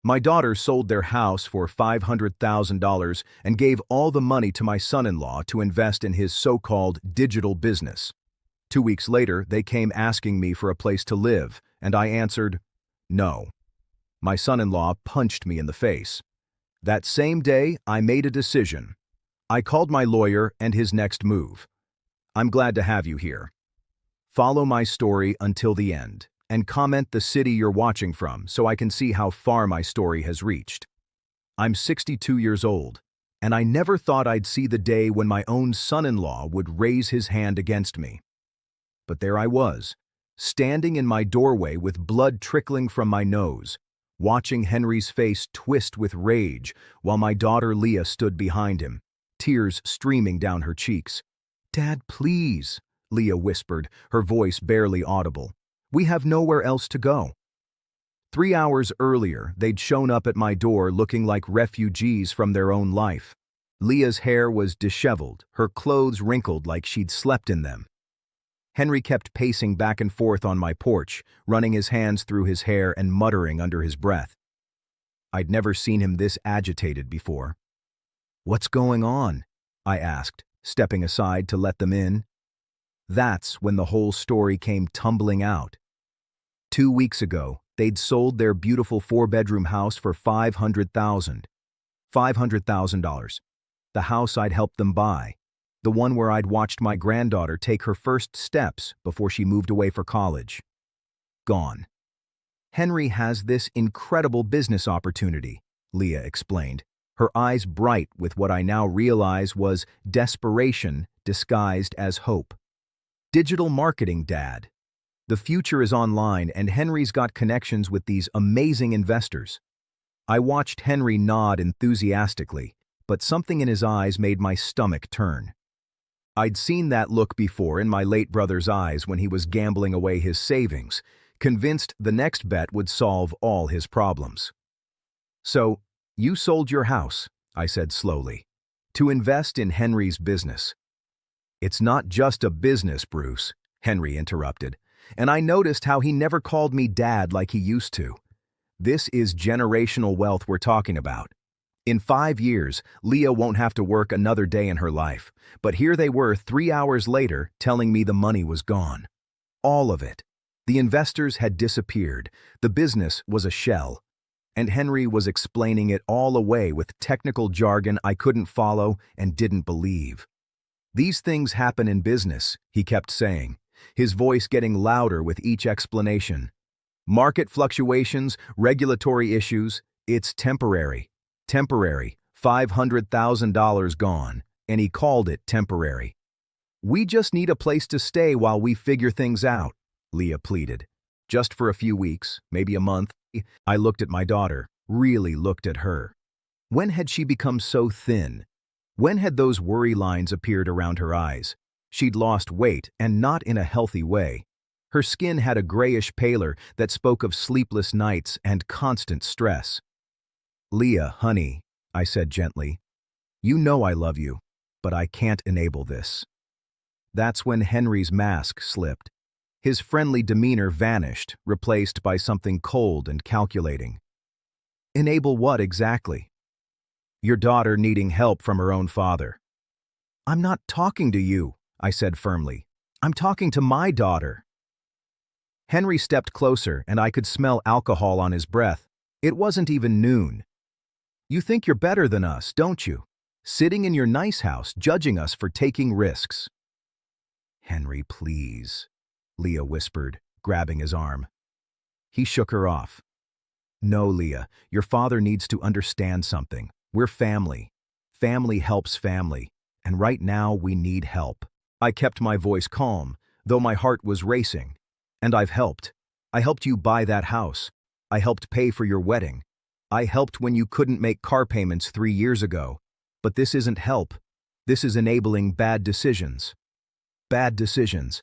My daughter sold their house for $500,000 and gave all the money to my son-in-law to invest in his so-called digital business. 2 weeks later, they came asking me for a place to live, and I answered, no. My son-in-law punched me in the face. That same day, I made a decision. I called my lawyer and his next move. I'm glad to have you here. Follow my story until the end, and comment the city you're watching from so I can see how far my story has reached. I'm 62 years old, and I never thought I'd see the day when my own son-in-law would raise his hand against me. But there I was, standing in my doorway with blood trickling from my nose, watching Henry's face twist with rage while my daughter Leah stood behind him, tears streaming down her cheeks. "Dad, please," Leah whispered, her voice barely audible. "We have nowhere else to go." 3 hours earlier, they'd shown up at my door looking like refugees from their own life. Leah's hair was disheveled, her clothes wrinkled like she'd slept in them. Henry kept pacing back and forth on my porch, running his hands through his hair and muttering under his breath. I'd never seen him this agitated before. "What's going on?" I asked, stepping aside to let them in. That's when the whole story came tumbling out. 2 weeks ago, they'd sold their beautiful 4-bedroom house for $500,000. The house I'd helped them buy. The one where I'd watched my granddaughter take her first steps before she moved away for college. Gone. "Henry has this incredible business opportunity," Leah explained, her eyes bright with what I now realize was desperation disguised as hope. "Digital marketing, Dad. The future is online, and Henry's got connections with these amazing investors." I watched Henry nod enthusiastically, but something in his eyes made my stomach turn. I'd seen that look before in my late brother's eyes when he was gambling away his savings, convinced the next bet would solve all his problems. "So, you sold your house," I said slowly, "to invest in Henry's business." "It's not just a business, Bruce," Henry interrupted, and I noticed how he never called me Dad like he used to. "This is generational wealth we're talking about. In 5 years, Leah won't have to work another day in her life, but here they were 3 hours later telling me the money was gone. All of it. The investors had disappeared, the business was a shell, and Henry was explaining it all away with technical jargon I couldn't follow and didn't believe. "These things happen in business," he kept saying, his voice getting louder with each explanation. "Market fluctuations, regulatory issues, it's temporary. Temporary, $500,000 gone, and he called it temporary. We just need a place to stay while we figure things out," Leah pleaded. "Just for a few weeks, maybe a month." I looked at my daughter, really looked at her. When had she become so thin? When had those worry lines appeared around her eyes? She'd lost weight, and not in a healthy way. Her skin had a grayish pallor that spoke of sleepless nights and constant stress. "Leah, honey," I said gently, "you know I love you, but I can't enable this." That's when Henry's mask slipped. His friendly demeanor vanished, replaced by something cold and calculating. "Enable what exactly?" "Your daughter needing help from her own father." "I'm not talking to you," I said firmly. "I'm talking to my daughter." Henry stepped closer, and I could smell alcohol on his breath. It wasn't even noon. "You think you're better than us, don't you? Sitting in your nice house, judging us for taking risks." "Henry, please," Leah whispered, grabbing his arm. He shook her off. "No, Leah, your father needs to understand something. We're family. Family helps family, and right now we need help." I kept my voice calm, though my heart was racing. "And I've helped. I helped you buy that house. I helped pay for your wedding. I helped when you couldn't make car payments 3 years ago. But this isn't help. This is enabling bad decisions." "Bad decisions."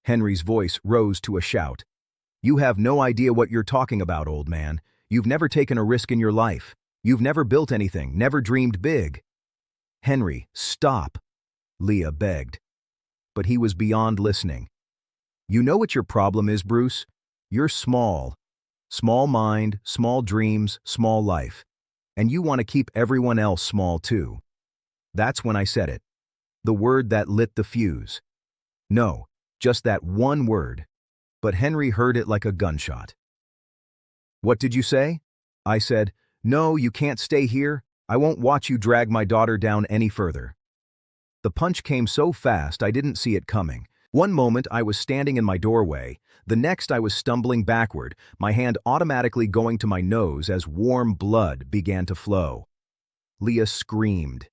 Henry's voice rose to a shout. "You have no idea what you're talking about, old man. You've never taken a risk in your life. You've never built anything, never dreamed big." "Henry, stop," Leah begged. But he was beyond listening. "You know what your problem is, Bruce? You're small. Small mind, small dreams, small life. And you want to keep everyone else small too. That's when I said it. The word that lit the fuse. No, just that one word. But Henry heard it like a gunshot. "What did you say?" I said, "No, you can't stay here. I won't watch you drag my daughter down any further." The punch came so fast I didn't see it coming. One moment I was standing in my doorway, the next I was stumbling backward, my hand automatically going to my nose as warm blood began to flow. Leah screamed.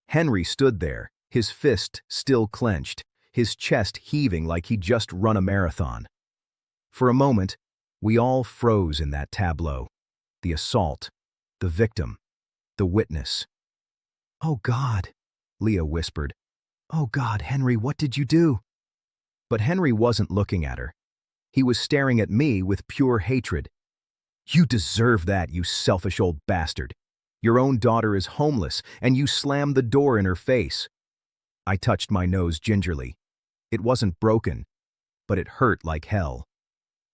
Henry stood there, his fist still clenched, his chest heaving like he'd just run a marathon. For a moment, we all froze in that tableau. The assault, the victim, the witness. "Oh God," Leah whispered. "Oh God, Henry, what did you do?" But Henry wasn't looking at her. He was staring at me with pure hatred. "You deserve that, you selfish old bastard. Your own daughter is homeless, and you slammed the door in her face." I touched my nose gingerly. It wasn't broken, but it hurt like hell.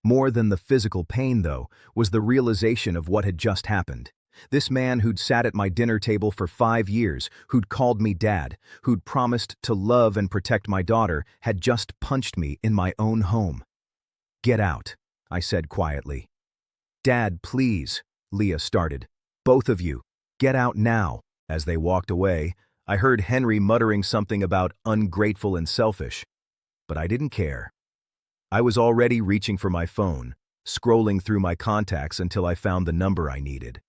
More than the physical pain, though, was the realization of what had just happened. This man who'd sat at my dinner table for 5 years, who'd called me dad, who'd promised to love and protect my daughter, had just punched me in my own home. "Get out," I said quietly. "Dad, please," Leah started. "Both of you, get out now." As they walked away, I heard Henry muttering something about ungrateful and selfish, but I didn't care. I was already reaching for my phone, scrolling through my contacts until I found the number I needed.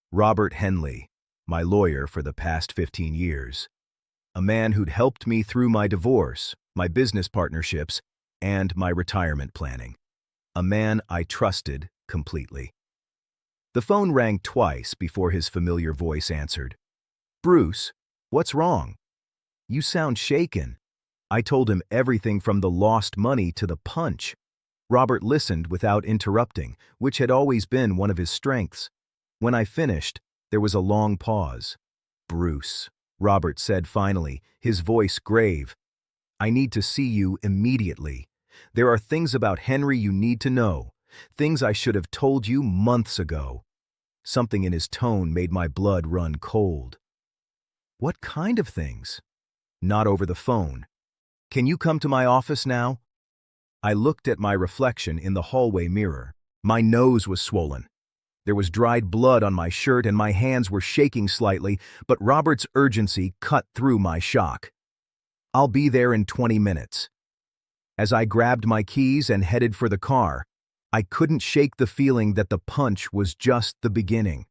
Robert Henley, my lawyer for the past 15 years. A man who'd helped me through my divorce, my business partnerships, and my retirement planning. A man I trusted completely. The phone rang twice before his familiar voice answered. "Bruce, what's wrong? You sound shaken." I told him everything from the lost money to the punch. Robert listened without interrupting, which had always been one of his strengths. When I finished, there was a long pause. "Bruce," Robert said finally, his voice grave, "I need to see you immediately. There are things about Henry you need to know, things I should have told you months ago." Something in his tone made my blood run cold. "What kind of things?" "Not over the phone. Can you come to my office now?" I looked at my reflection in the hallway mirror. My nose was swollen. There was dried blood on my shirt and my hands were shaking slightly, but Robert's urgency cut through my shock. "I'll be there in 20 minutes. As I grabbed my keys and headed for the car, I couldn't shake the feeling that the punch was just the beginning.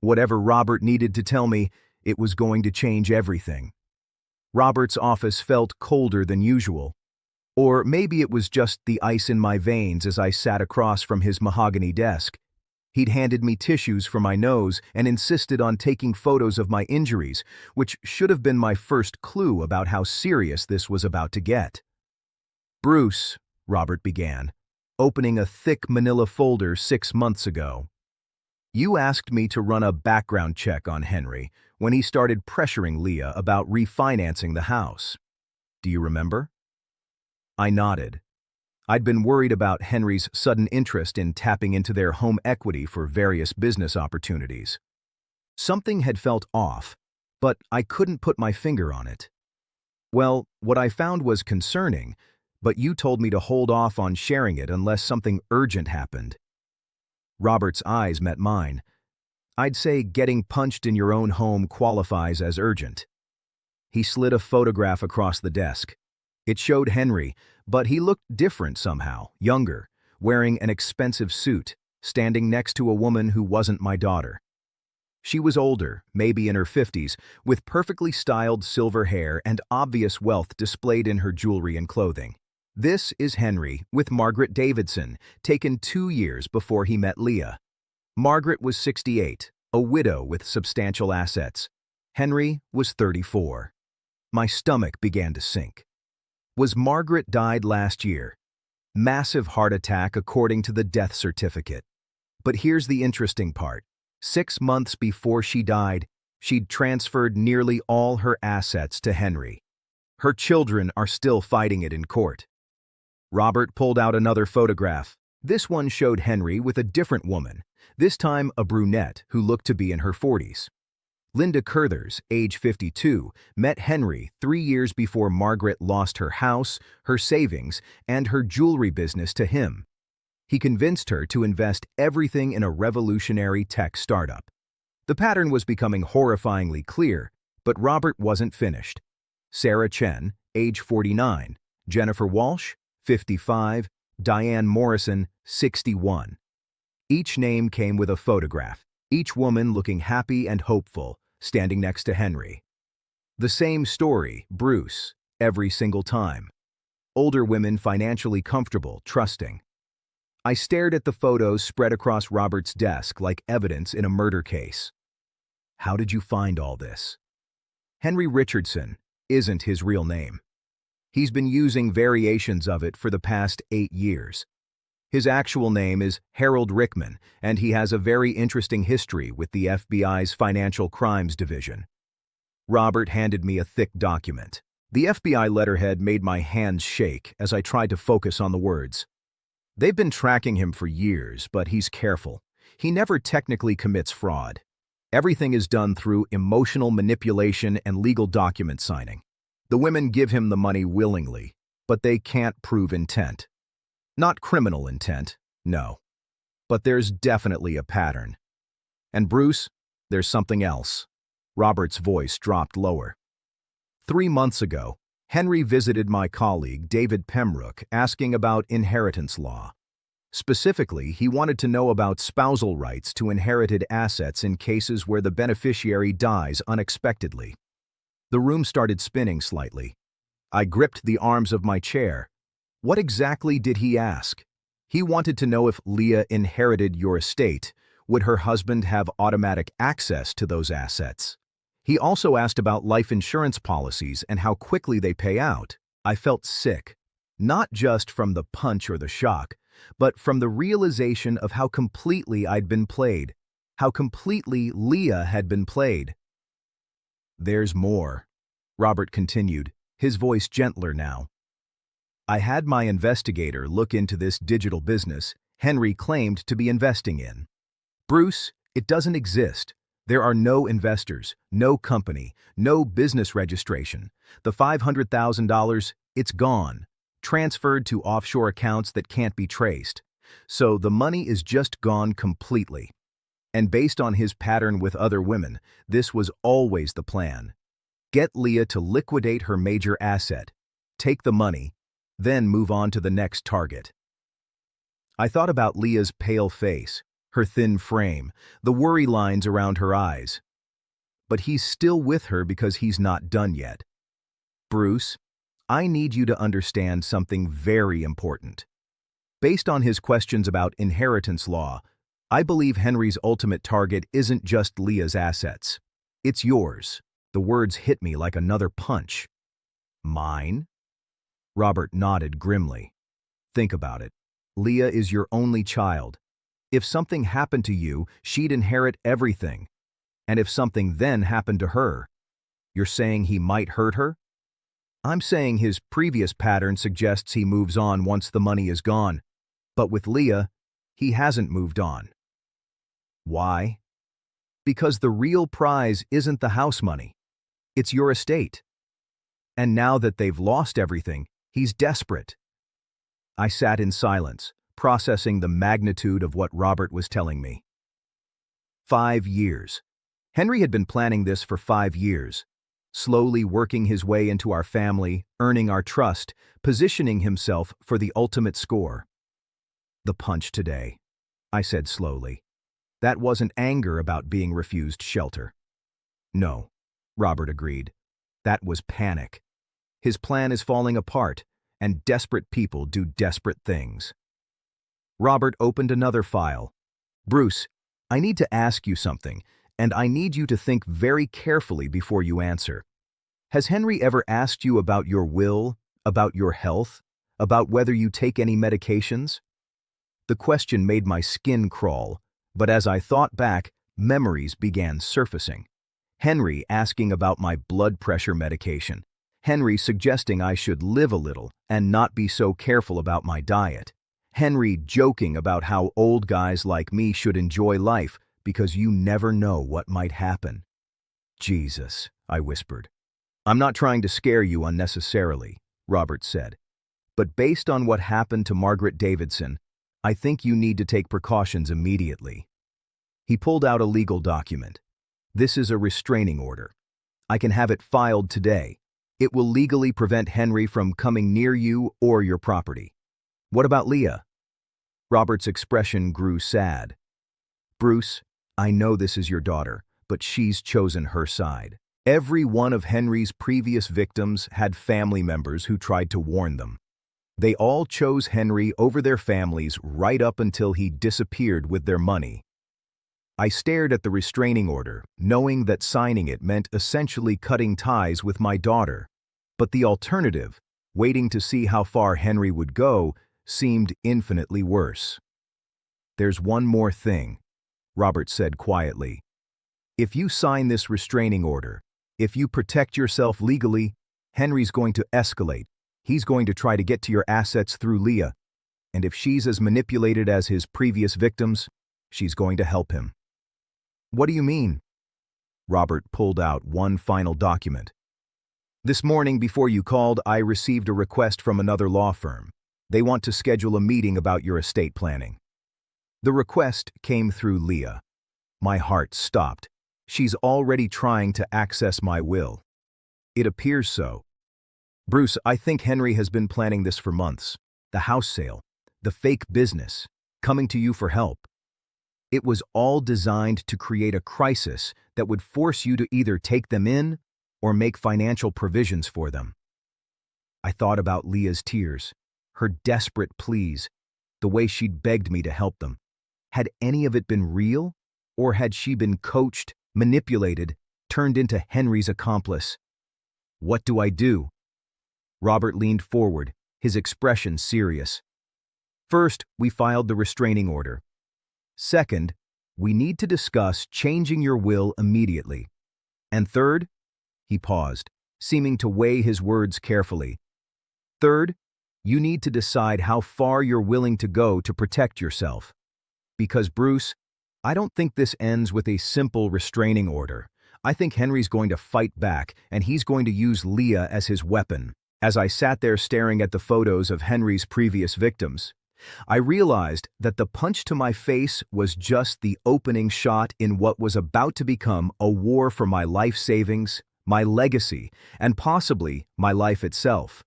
Whatever Robert needed to tell me, it was going to change everything. Robert's office felt colder than usual. Or maybe it was just the ice in my veins as I sat across from his mahogany desk. He'd handed me tissues for my nose and insisted on taking photos of my injuries, which should have been my first clue about how serious this was about to get. "Bruce," Robert began, opening a thick manila folder 6 months ago. "You asked me to run a background check on Henry when he started pressuring Leah about refinancing the house. Do you remember?" I nodded. I'd been worried about Henry's sudden interest in tapping into their home equity for various business opportunities. Something had felt off, but I couldn't put my finger on it. "Well, what I found was concerning, but you told me to hold off on sharing it unless something urgent happened." Robert's eyes met mine. "I'd say getting punched in your own home qualifies as urgent." He slid a photograph across the desk. It showed Henry, but he looked different somehow, younger, wearing an expensive suit, standing next to a woman who wasn't my daughter. She was older, maybe in her 50s, with perfectly styled silver hair and obvious wealth displayed in her jewelry and clothing. This is Henry with Margaret Davidson, taken 2 years before he met Leah. Margaret was 68, a widow with substantial assets. Henry was 34. My stomach began to sink. Was Margaret died last year? Massive heart attack according to the death certificate. But here's the interesting part. 6 months before she died, she'd transferred nearly all her assets to Henry. Her children are still fighting it in court. Robert pulled out another photograph, This one showed Henry with a different woman, this time a brunette who looked to be in her 40s. Linda Curthers, age 52, met Henry 3 years before Margaret lost her house, her savings, and her jewelry business to him. He convinced her to invest everything in a revolutionary tech startup. The pattern was becoming horrifyingly clear, but Robert wasn't finished. Sarah Chen, age 49, Jennifer Walsh, 55, Diane Morrison, 61. Each name came with a photograph, each woman looking happy and hopeful, standing next to Henry. The same story, Bruce, every single time. Older women financially comfortable, trusting. I stared at the photos spread across Robert's desk like evidence in a murder case. How did you find all this? Henry Richardson isn't his real name. He's been using variations of it for the past 8 years. His actual name is Harold Rickman, and he has a very interesting history with the FBI's Financial Crimes Division. Robert handed me a thick document. The FBI letterhead made my hands shake as I tried to focus on the words. They've been tracking him for years, but he's careful. He never technically commits fraud. Everything is done through emotional manipulation and legal document signing. The women give him the money willingly, but they can't prove intent. Not criminal intent, no. But there's definitely a pattern. And Bruce, there's something else. Robert's voice dropped lower. 3 months ago, Henry visited my colleague, David Pembroke, asking about inheritance law. Specifically, he wanted to know about spousal rights to inherited assets in cases where the beneficiary dies unexpectedly. The room started spinning slightly. I gripped the arms of my chair. What exactly did he ask? He wanted to know if Leah inherited your estate, would her husband have automatic access to those assets? He also asked about life insurance policies and how quickly they pay out. I felt sick, not just from the punch or the shock, but from the realization of how completely I'd been played, how completely Leah had been played. There's more, Robert continued, his voice gentler now. I had my investigator look into this digital business Henry claimed to be investing in. Bruce, it doesn't exist. There are no investors, no company, no business registration. The $500,000, it's gone, transferred to offshore accounts that can't be traced. So the money is just gone completely. And based on his pattern with other women, this was always the plan. Get Leah to liquidate her major asset, take the money, then move on to the next target. I thought about Leah's pale face, her thin frame, the worry lines around her eyes. But he's still with her because he's not done yet. Bruce, I need you to understand something very important. Based on his questions about inheritance law, I believe Henry's ultimate target isn't just Leah's assets. It's yours. The words hit me like another punch. Mine? Robert nodded grimly. Think about it. Leah is your only child. If something happened to you, she'd inherit everything. And if something then happened to her, you're saying he might hurt her? I'm saying his previous pattern suggests he moves on once the money is gone. But with Leah, he hasn't moved on. Why? Because the real prize isn't the house money. It's your estate. And now that they've lost everything, he's desperate. I sat in silence, processing the magnitude of what Robert was telling me. 5 years. Henry had been planning this for 5 years, slowly working his way into our family, earning our trust, positioning himself for the ultimate score. The punch today, I said slowly. That wasn't anger about being refused shelter. No, Robert agreed. That was panic. His plan is falling apart, and desperate people do desperate things. Robert opened another file. Bruce, I need to ask you something, and I need you to think very carefully before you answer. Has Henry ever asked you about your will, about your health, about whether you take any medications? The question made my skin crawl, but as I thought back, memories began surfacing. Henry asking about my blood pressure medication. Henry suggesting I should live a little and not be so careful about my diet. Henry joking about how old guys like me should enjoy life because you never know what might happen. Jesus, I whispered. I'm not trying to scare you unnecessarily, Robert said. But based on what happened to Margaret Davidson, I think you need to take precautions immediately. He pulled out a legal document. This is a restraining order. I can have it filed today. It will legally prevent Henry from coming near you or your property. What about Leah? Robert's expression grew sad. Bruce, I know this is your daughter, but she's chosen her side. Every one of Henry's previous victims had family members who tried to warn them. They all chose Henry over their families right up until he disappeared with their money. I stared at the restraining order, knowing that signing it meant essentially cutting ties with my daughter. But the alternative, waiting to see how far Henry would go, seemed infinitely worse. There's one more thing, Robert said quietly. If you sign this restraining order, if you protect yourself legally, Henry's going to escalate. He's going to try to get to your assets through Leah. And if she's as manipulated as his previous victims, she's going to help him. What do you mean? Robert pulled out one final document. This morning before you called, I received a request from another law firm. They want to schedule a meeting about your estate planning. The request came through Leah. My heart stopped. She's already trying to access my will. It appears so. Bruce, I think Henry has been planning this for months. The house sale, the fake business, coming to you for help. It was all designed to create a crisis that would force you to either take them in or make financial provisions for them. I thought about Leah's tears, her desperate pleas, the way she'd begged me to help them. Had any of it been real, or had she been coached, manipulated, turned into Henry's accomplice? What do I do? Robert leaned forward, his expression serious. First, we filed the restraining order. Second, we need to discuss changing your will immediately. And third, he paused, seeming to weigh his words carefully. Third, you need to decide how far you're willing to go to protect yourself. Because, Bruce, I don't think this ends with a simple restraining order. I think Henry's going to fight back, and he's going to use Leah as his weapon. As I sat there staring at the photos of Henry's previous victims, I realized that the punch to my face was just the opening shot in what was about to become a war for my life savings, my legacy, and possibly my life itself.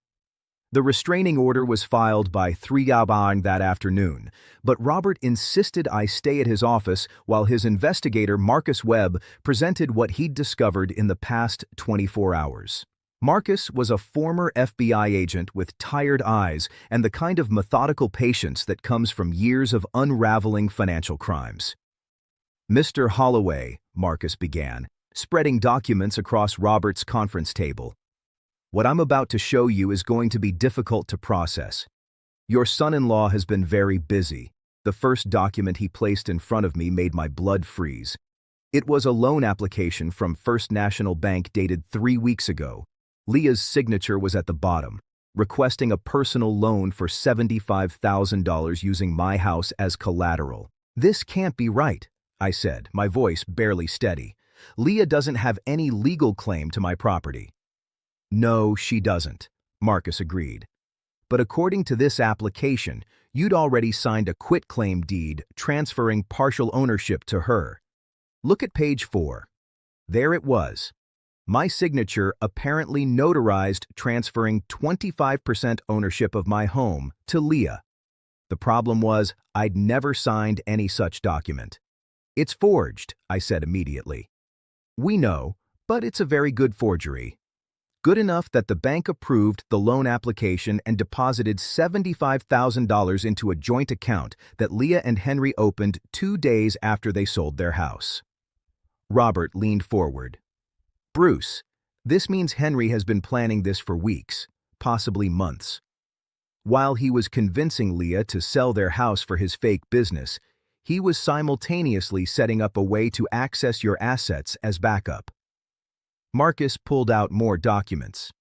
The restraining order was filed by 3 a.m. that afternoon, but Robert insisted I stay at his office while his investigator Marcus Webb presented what he'd discovered in the past 24 hours. Marcus was a former FBI agent with tired eyes and the kind of methodical patience that comes from years of unraveling financial crimes. Mr. Holloway, Marcus began, spreading documents across Robert's conference table. What I'm about to show you is going to be difficult to process. Your son-in-law has been very busy. The first document he placed in front of me made my blood freeze. It was a loan application from First National Bank dated 3 weeks ago. Leah's signature was at the bottom, requesting a personal loan for $75,000 using my house as collateral. This can't be right, I said, my voice barely steady. Leah doesn't have any legal claim to my property. No, she doesn't, Marcus agreed. But according to this application, you'd already signed a quitclaim deed transferring partial ownership to her. Look at page 4. There it was. My signature apparently notarized transferring 25% ownership of my home to Leah. The problem was I'd never signed any such document. It's forged, I said immediately. We know, but it's a very good forgery. Good enough that the bank approved the loan application and deposited $75,000 into a joint account that Leah and Henry opened 2 days after they sold their house. Robert leaned forward. Bruce, this means Henry has been planning this for weeks, possibly months. While he was convincing Leah to sell their house for his fake business, he was simultaneously setting up a way to access your assets as backup. Marcus pulled out more documents.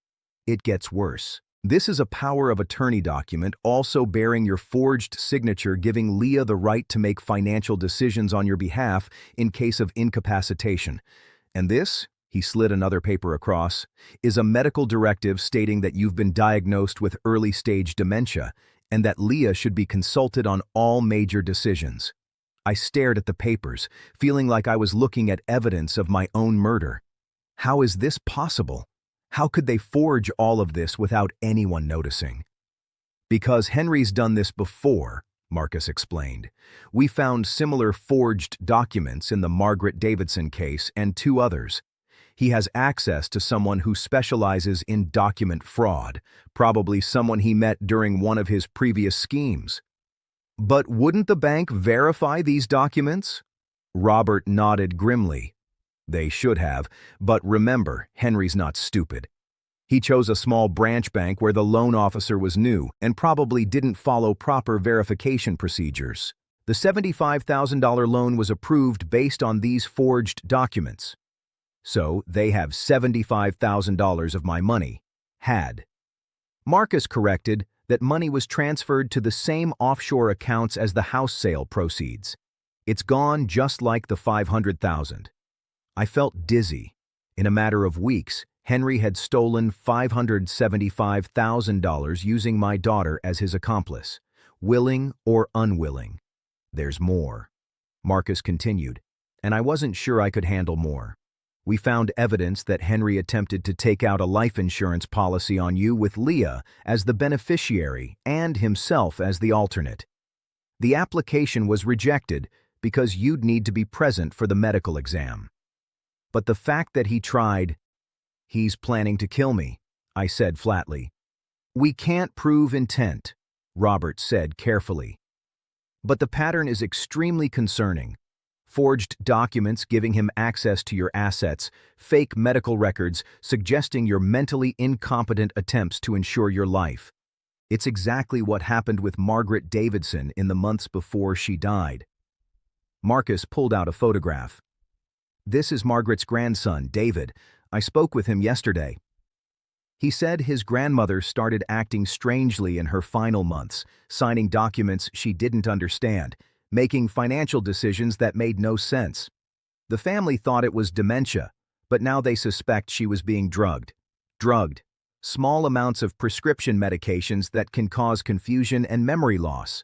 It gets worse. This is a power of attorney document also bearing your forged signature, giving Leah the right to make financial decisions on your behalf in case of incapacitation. And this, he slid another paper across, is a medical directive stating that you've been diagnosed with early-stage dementia and that Leah should be consulted on all major decisions. I stared at the papers, feeling like I was looking at evidence of my own murder. How is this possible? How could they forge all of this without anyone noticing? Because Henry's done this before, Marcus explained. We found similar forged documents in the Margaret Davidson case and 2 others. He has access to someone who specializes in document fraud, probably someone he met during one of his previous schemes. But wouldn't the bank verify these documents? Robert nodded grimly. They should have, but remember, Henry's not stupid. He chose a small branch bank where the loan officer was new and probably didn't follow proper verification procedures. The $75,000 loan was approved based on these forged documents. So they have $75,000 of my money. Had. Marcus corrected that money was transferred to the same offshore accounts as the house sale proceeds. It's gone just like the $500,000. I felt dizzy. In a matter of weeks, Henry had stolen $575,000 using my daughter as his accomplice, willing or unwilling. There's more. Marcus continued, and I wasn't sure I could handle more. We found evidence that Henry attempted to take out a life insurance policy on you with Leah as the beneficiary and himself as the alternate. The application was rejected because you'd need to be present for the medical exam. But the fact that he tried, he's planning to kill me, I said flatly. We can't prove intent, Robert said carefully. But the pattern is extremely concerning. Forged documents giving him access to your assets, fake medical records suggesting your mentally incompetent attempts to ensure your life. It's exactly what happened with Margaret Davidson in the months before she died. Marcus pulled out a photograph. This is Margaret's grandson, David. I spoke with him yesterday. He said his grandmother started acting strangely in her final months, signing documents she didn't understand, making financial decisions that made no sense. The family thought it was dementia, but now they suspect she was being drugged. Small amounts of prescription medications that can cause confusion and memory loss.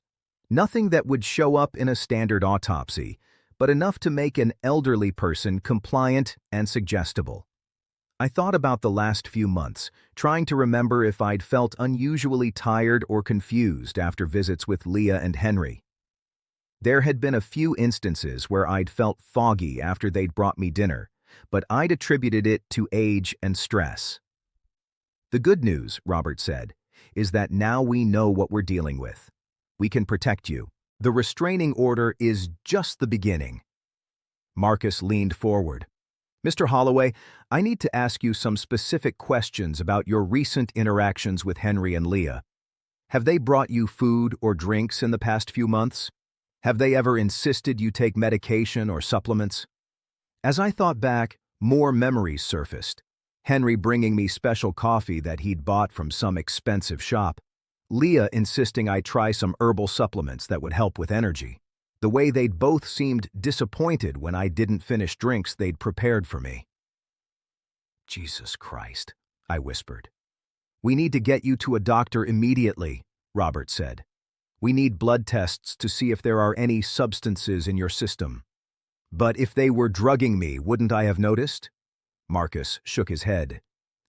Nothing that would show up in a standard autopsy, but enough to make an elderly person compliant and suggestible. I thought about the last few months, trying to remember if I'd felt unusually tired or confused after visits with Leah and Henry. There had been a few instances where I'd felt foggy after they'd brought me dinner, but I'd attributed it to age and stress. The good news, Robert said, is that now we know what we're dealing with. We can protect you. The restraining order is just the beginning. Marcus leaned forward. Mr. Holloway, I need to ask you some specific questions about your recent interactions with Henry and Leah. Have they brought you food or drinks in the past few months? Have they ever insisted you take medication or supplements? As I thought back, more memories surfaced. Henry bringing me special coffee that he'd bought from some expensive shop. Leah insisting I try some herbal supplements that would help with energy. The way they'd both seemed disappointed when I didn't finish drinks they'd prepared for me. Jesus Christ, I whispered. We need to get you to a doctor immediately, Robert said. We need blood tests to see if there are any substances in your system. But if they were drugging me, wouldn't I have noticed? Marcus shook his head.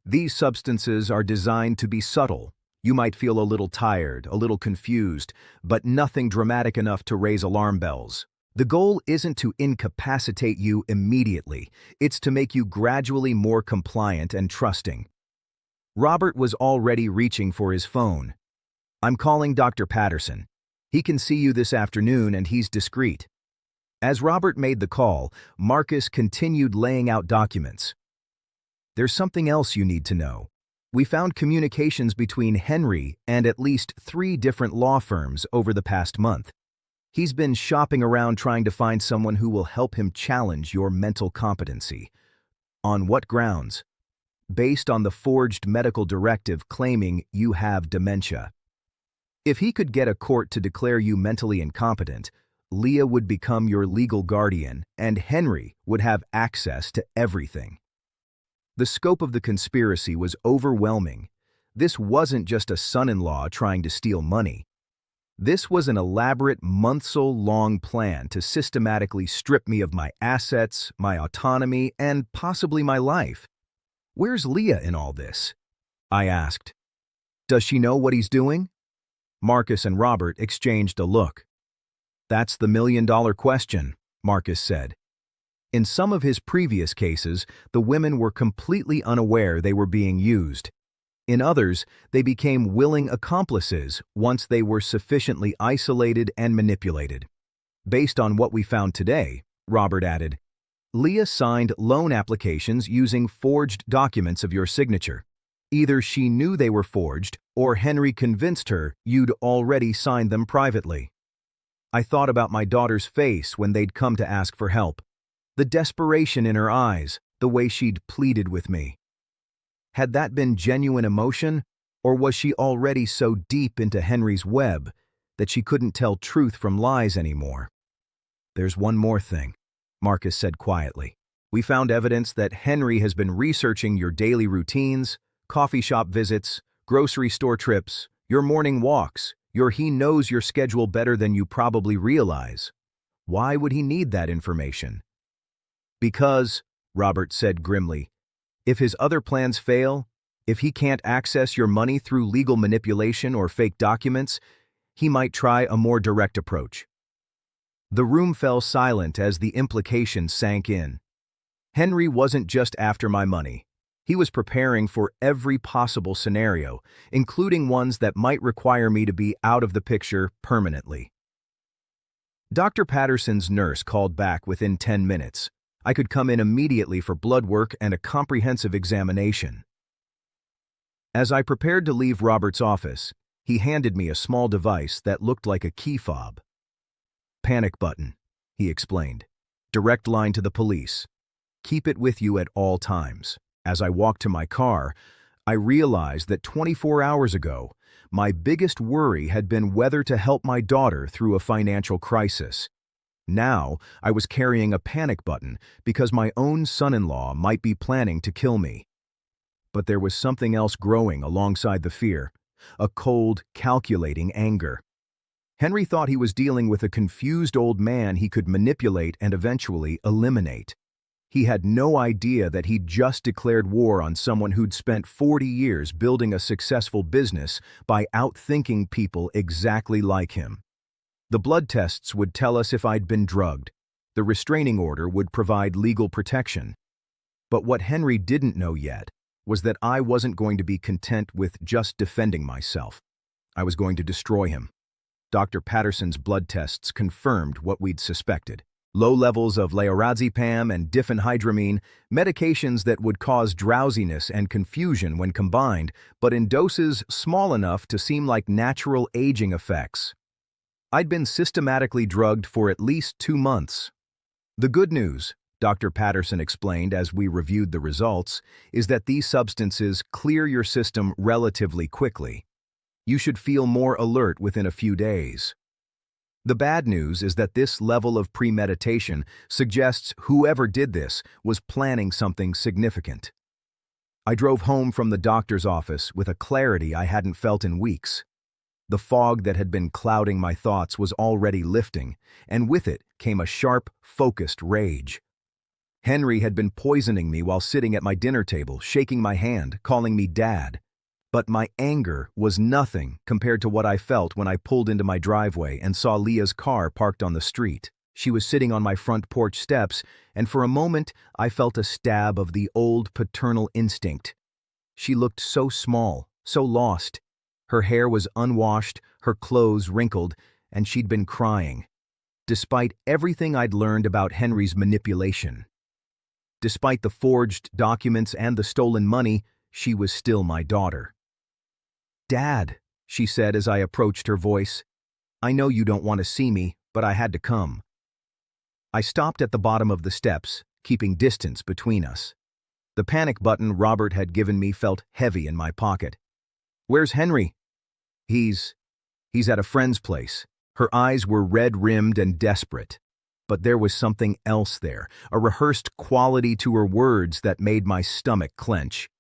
These substances are designed to be subtle. You might feel a little tired, a little confused, but nothing dramatic enough to raise alarm bells. The goal isn't to incapacitate you immediately. It's to make you gradually more compliant and trusting. Robert was already reaching for his phone. I'm calling Dr. Patterson. He can see you this afternoon and he's discreet. As Robert made the call, Marcus continued laying out documents. There's something else you need to know. We found communications between Henry and at least 3 different law firms over the past month. He's been shopping around trying to find someone who will help him challenge your mental competency. On what grounds? based on the forged medical directive claiming you have dementia. If he could get a court to declare you mentally incompetent, Leah would become your legal guardian and Henry would have access to everything. The scope of the conspiracy was overwhelming. This wasn't just a son-in-law trying to steal money. This was an elaborate months-long plan to systematically strip me of my assets, my autonomy, and possibly my life. Where's Leah in all this? I asked. Does she know what he's doing? Marcus and Robert exchanged a look. That's the million-dollar question, Marcus said. In some of his previous cases, the women were completely unaware they were being used. In others, they became willing accomplices once they were sufficiently isolated and manipulated. Based on what we found today, Robert added, Leah signed loan applications using forged documents of your signature. Either she knew they were forged, or Henry convinced her you'd already signed them privately. I thought about my daughter's face when they'd come to ask for help. The desperation in her eyes, the way she'd pleaded with me. Had that been genuine emotion, or was she already so deep into Henry's web that she couldn't tell truth from lies anymore? There's one more thing, Marcus said quietly. We found evidence that Henry has been researching your daily routines, coffee shop visits, grocery store trips, your morning walks. He knows your schedule better than you probably realize. Why would he need that information? Because, Robert said grimly, if his other plans fail, if he can't access your money through legal manipulation or fake documents, he might try a more direct approach. The room fell silent as the implications sank in. Henry wasn't just after my money. He was preparing for every possible scenario, including ones that might require me to be out of the picture permanently. Dr. Patterson's nurse called back within 10 minutes. I could come in immediately for blood work and a comprehensive examination. As I prepared to leave Robert's office, he handed me a small device that looked like a key fob. Panic button, he explained. Direct line to the police. Keep it with you at all times. As I walked to my car, I realized that 24 hours ago, my biggest worry had been whether to help my daughter through a financial crisis. Now, I was carrying a panic button because my own son-in-law might be planning to kill me. But there was something else growing alongside the fear, a cold, calculating anger. Henry thought he was dealing with a confused old man he could manipulate and eventually eliminate. He had no idea that he'd just declared war on someone who'd spent 40 years building a successful business by outthinking people exactly like him. The blood tests would tell us if I'd been drugged. The restraining order would provide legal protection. But what Henry didn't know yet was that I wasn't going to be content with just defending myself. I was going to destroy him. Dr. Patterson's blood tests confirmed what we'd suspected. Low levels of lorazepam and diphenhydramine, medications that would cause drowsiness and confusion when combined, but in doses small enough to seem like natural aging effects. I'd been systematically drugged for at least 2 months. The good news, Dr. Patterson explained as we reviewed the results, is that these substances clear your system relatively quickly. You should feel more alert within a few days. The bad news is that this level of premeditation suggests whoever did this was planning something significant. I drove home from the doctor's office with a clarity I hadn't felt in weeks. The fog that had been clouding my thoughts was already lifting, and with it came a sharp, focused rage. Henry had been poisoning me while sitting at my dinner table, shaking my hand, calling me Dad. But my anger was nothing compared to what I felt when I pulled into my driveway and saw Leah's car parked on the street. She was sitting on my front porch steps, and for a moment I felt a stab of the old paternal instinct. She looked so small, so lost. Her hair was unwashed, her clothes wrinkled, and she'd been crying. Despite everything I'd learned about Henry's manipulation. Despite the forged documents and the stolen money, she was still my daughter. Dad, she said as I approached her voice, I know you don't want to see me, but I had to come. I stopped at the bottom of the steps, keeping distance between us. The panic button Robert had given me felt heavy in my pocket. "Where's Henry?" He's at a friend's place." Her eyes were red-rimmed and desperate. But there was something else there, a rehearsed quality to her words that made my stomach clench.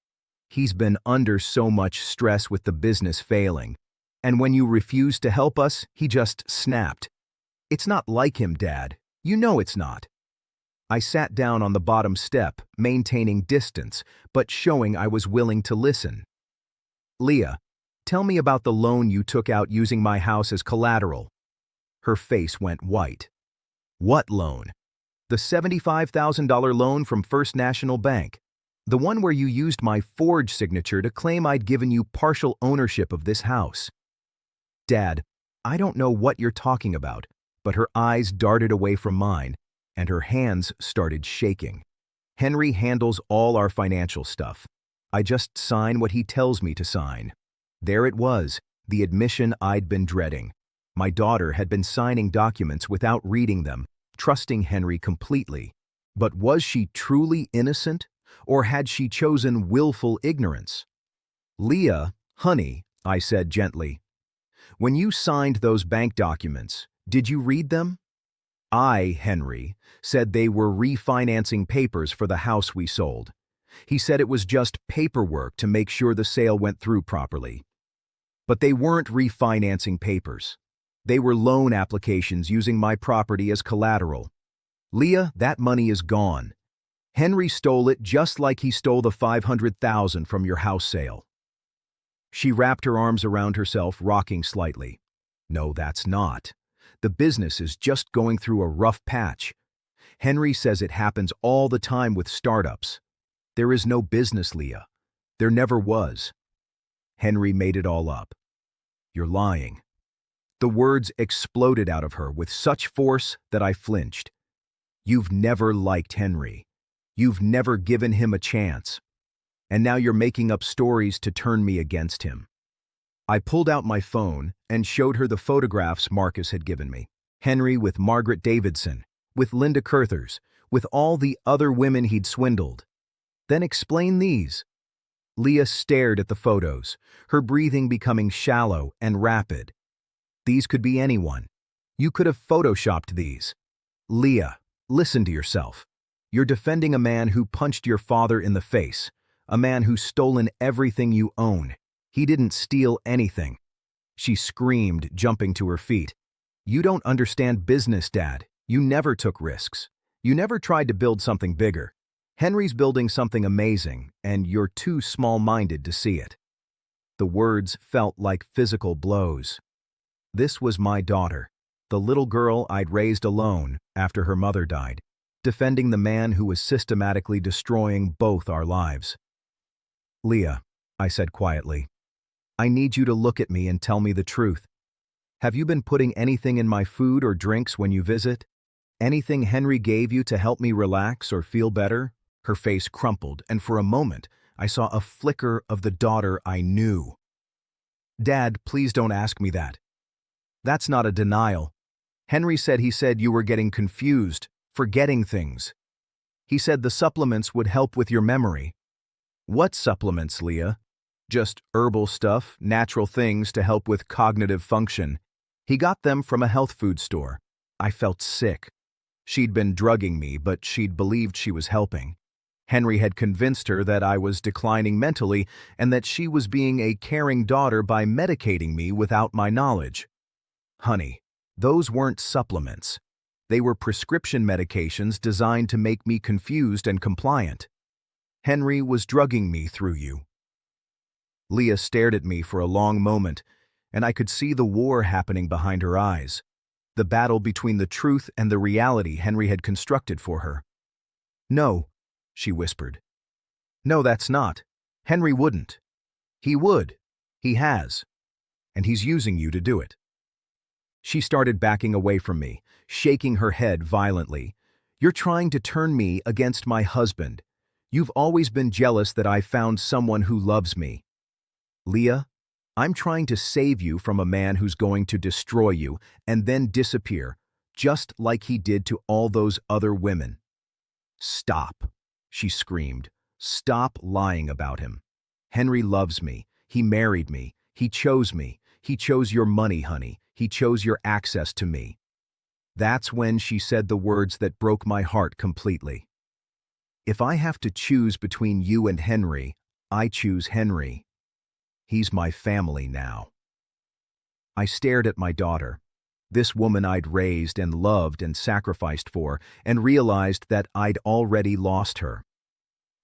"He's been under so much stress with the business failing. And when you refused to help us, he just snapped. It's not like him, Dad. You know it's not." I sat down on the bottom step, maintaining distance, but showing I was willing to listen. "Leah, tell me about the loan you took out using my house as collateral." Her face went white. "What loan?" "The $75,000 loan from First National Bank. The one where you used my forged signature to claim I'd given you partial ownership of this house." "Dad, I don't know what you're talking about," but her eyes darted away from mine, and her hands started shaking. "Henry handles all our financial stuff. I just sign what he tells me to sign." There it was, the admission I'd been dreading. My daughter had been signing documents without reading them, trusting Henry completely. But was she truly innocent, or had she chosen willful ignorance? "Leah, honey," I said gently, "when you signed those bank documents, did you read them?" Henry, said they were refinancing papers for the house we sold. He said it was just paperwork to make sure the sale went through properly. But they weren't refinancing papers. They were loan applications using my property as collateral. Leah, that money is gone. Henry stole it just like he stole the $500,000 from your house sale." She wrapped her arms around herself, rocking slightly. "No, that's not. The business is just going through a rough patch. Henry says it happens all the time with startups. There is no business, Leah. There never was. Henry made it all up. You're lying." The words exploded out of her with such force that I flinched. "You've never liked Henry. You've never given him a chance. And now you're making up stories to turn me against him." I pulled out my phone and showed her the photographs Marcus had given me. Henry with Margaret Davidson, with Linda Curthers, with all the other women he'd swindled. "Then explain these." Leah stared at the photos, her breathing becoming shallow and rapid. "These could be anyone. You could have photoshopped these." "Leah, listen to yourself. You're defending a man who punched your father in the face, a man who's stolen everything you own. He didn't steal anything." She screamed, jumping to her feet. "You don't understand business, Dad. You never took risks. You never tried to build something bigger. Henry's building something amazing, and you're too small-minded to see it." The words felt like physical blows. This was my daughter, the little girl I'd raised alone after her mother died, defending the man who was systematically destroying both our lives. "Leah," I said quietly, "I need you to look at me and tell me the truth. Have you been putting anything in my food or drinks when you visit? Anything Henry gave you to help me relax or feel better?" Her face crumpled, and for a moment, I saw a flicker of the daughter I knew. "Dad, please don't ask me that. That's not a denial. Henry said you were getting confused, forgetting things. He said the supplements would help with your memory." "What supplements, Leah?" "Just herbal stuff, natural things to help with cognitive function. He got them from a health food store." I felt sick. She'd been drugging me, but she'd believed she was helping. Henry had convinced her that I was declining mentally and that she was being a caring daughter by medicating me without my knowledge. "Honey, those weren't supplements. They were prescription medications designed to make me confused and compliant. Henry was drugging me through you." Leah stared at me for a long moment, and I could see the war happening behind her eyes, the battle between the truth and the reality Henry had constructed for her. "No," she whispered. "No, that's not. Henry wouldn't. He would. He has. And he's using you to do it." She started backing away from me, shaking her head violently. "You're trying to turn me against my husband. You've always been jealous that I found someone who loves me. Leah, I'm trying to save you from a man who's going to destroy you and then disappear, just like he did to all those other women." "Stop," she screamed, Stop lying about him. Henry loves me. He married me. He chose me. He chose your money, honey. He chose your access to me. That's when she said the words that broke my heart completely. If I have to choose between you and Henry, I choose Henry. He's my family now. I stared at my daughter, this woman I'd raised and loved and sacrificed for, and realized that I'd already lost her.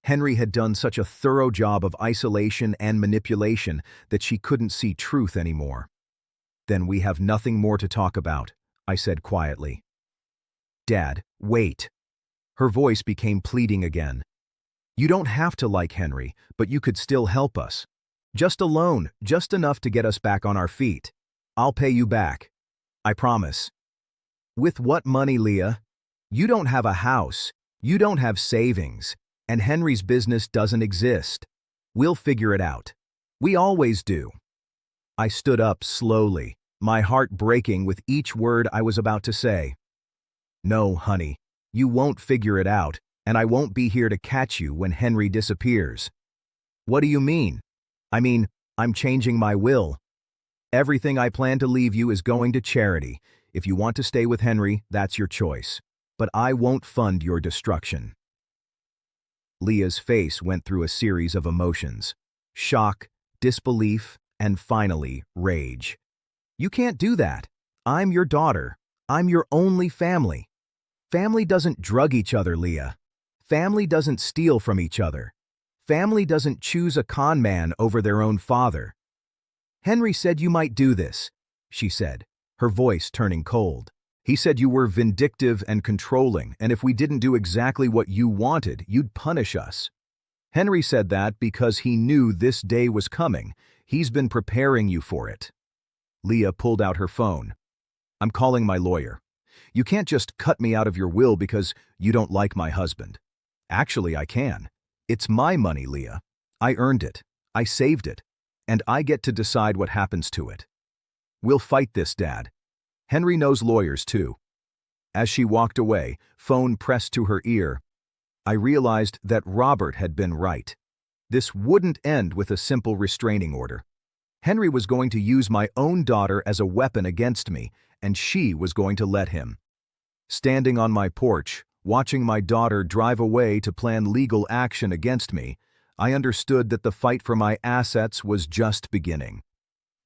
Henry had done such a thorough job of isolation and manipulation that she couldn't see truth anymore. Then we have nothing more to talk about, I said quietly. Dad, wait. Her voice became pleading again. You don't have to like Henry, but you could still help us. Just a loan, just enough to get us back on our feet. I'll pay you back. I promise. With what money, Leah? You don't have a house. You don't have savings. And Henry's business doesn't exist. We'll figure it out. We always do. I stood up slowly, my heart breaking with each word I was about to say. No, honey, you won't figure it out, and I won't be here to catch you when Henry disappears. What do you mean? I mean, I'm changing my will. Everything I plan to leave you is going to charity. If you want to stay with Henry, that's your choice. But I won't fund your destruction. Leah's face went through a series of emotions: shock, disbelief, and finally, rage. You can't do that. I'm your daughter. I'm your only family. Family doesn't drug each other, Leah. Family doesn't steal from each other. Family doesn't choose a con man over their own father. Henry said you might do this, she said, her voice turning cold. He said you were vindictive and controlling, and if we didn't do exactly what you wanted, you'd punish us. Henry said that because he knew this day was coming. He's been preparing you for it. Leah pulled out her phone. I'm calling my lawyer. You can't just cut me out of your will because you don't like my husband. Actually, I can. It's my money, Leah. I earned it. I saved it. And I get to decide what happens to it. We'll fight this, Dad. Henry knows lawyers, too. As she walked away, phone pressed to her ear, I realized that Robert had been right. This wouldn't end with a simple restraining order. Henry was going to use my own daughter as a weapon against me, and she was going to let him. Standing on my porch, watching my daughter drive away to plan legal action against me, I understood that the fight for my assets was just beginning.